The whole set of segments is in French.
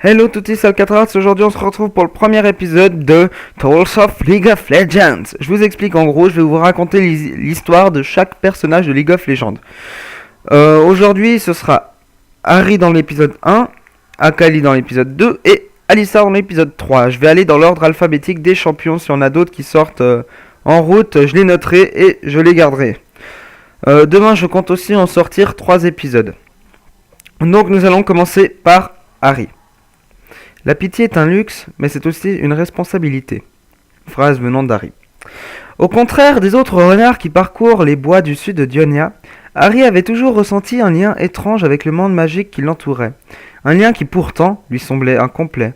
Hello toutis Alcatraz, aujourd'hui on se retrouve pour le premier épisode de Tales of League of Legends. Je vous explique en gros, je vais vous raconter l'histoire de chaque personnage de League of Legends. Aujourd'hui ce sera Ahri dans l'épisode 1, Akali dans l'épisode 2 et Alistar dans l'épisode 3. Je vais aller dans l'ordre alphabétique des champions, si on a d'autres qui sortent en route, je les noterai et je les garderai. Demain je compte aussi en sortir 3 épisodes. Donc nous allons commencer par Ahri. La pitié est un luxe, mais c'est aussi une responsabilité. Phrase venant d'Ahri. Au contraire des autres renards qui parcourent les bois du sud de Dionia, Ahri avait toujours ressenti un lien étrange avec le monde magique qui l'entourait. Un lien qui pourtant lui semblait incomplet.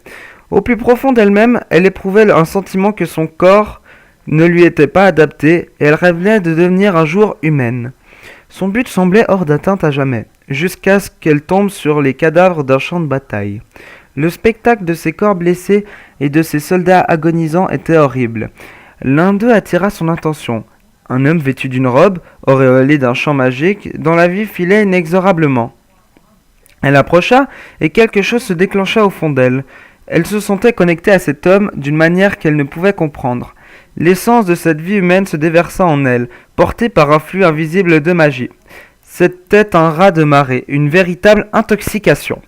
Au plus profond d'elle-même, elle éprouvait un sentiment que son corps ne lui était pas adapté et elle rêvait de devenir un jour humaine. Son but semblait hors d'atteinte à jamais, jusqu'à ce qu'elle tombe sur les cadavres d'un champ de bataille. Le spectacle de ces corps blessés et de ces soldats agonisants était horrible. L'un d'eux attira son attention. Un homme vêtu d'une robe, auréolé d'un chant magique, dont la vie filait inexorablement. Elle approcha, et quelque chose se déclencha au fond d'elle. Elle se sentait connectée à cet homme d'une manière qu'elle ne pouvait comprendre. L'essence de cette vie humaine se déversa en elle, portée par un flux invisible de magie. C'était un raz de marée, une véritable intoxication.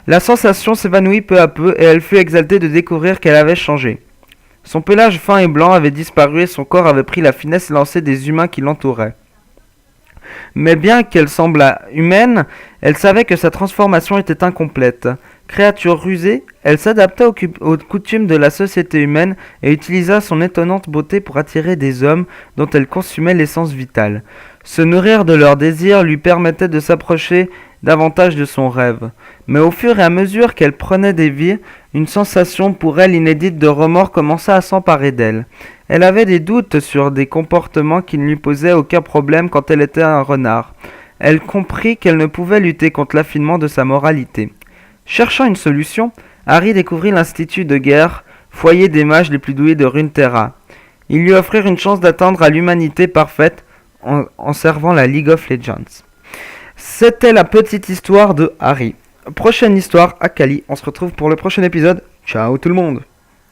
La sensation s'évanouit peu à peu et elle fut exaltée de découvrir qu'elle avait changé. Son pelage fin et blanc avait disparu et son corps avait pris la finesse élancée des humains qui l'entouraient. Mais bien qu'elle semblât humaine, elle savait que sa transformation était incomplète. Créature rusée, elle s'adapta aux coutumes de la société humaine et utilisa son étonnante beauté pour attirer des hommes dont elle consumait l'essence vitale. Se nourrir de leurs désirs lui permettait de s'approcher davantage de son rêve. Mais au fur et à mesure qu'elle prenait des vies, une sensation pour elle inédite de remords commença à s'emparer d'elle. Elle avait des doutes sur des comportements qui ne lui posaient aucun problème quand elle était un renard. Elle comprit qu'elle ne pouvait lutter contre l'affinement de sa moralité. Cherchant une solution, Ahri découvrit l'Institut de guerre, foyer des mages les plus doués de Runeterra. Ils lui offrirent une chance d'atteindre à l'humanité parfaite en servant la League of Legends. C'était la petite histoire de Ahri. Prochaine histoire, Akali. On se retrouve pour le prochain épisode. Ciao tout le monde.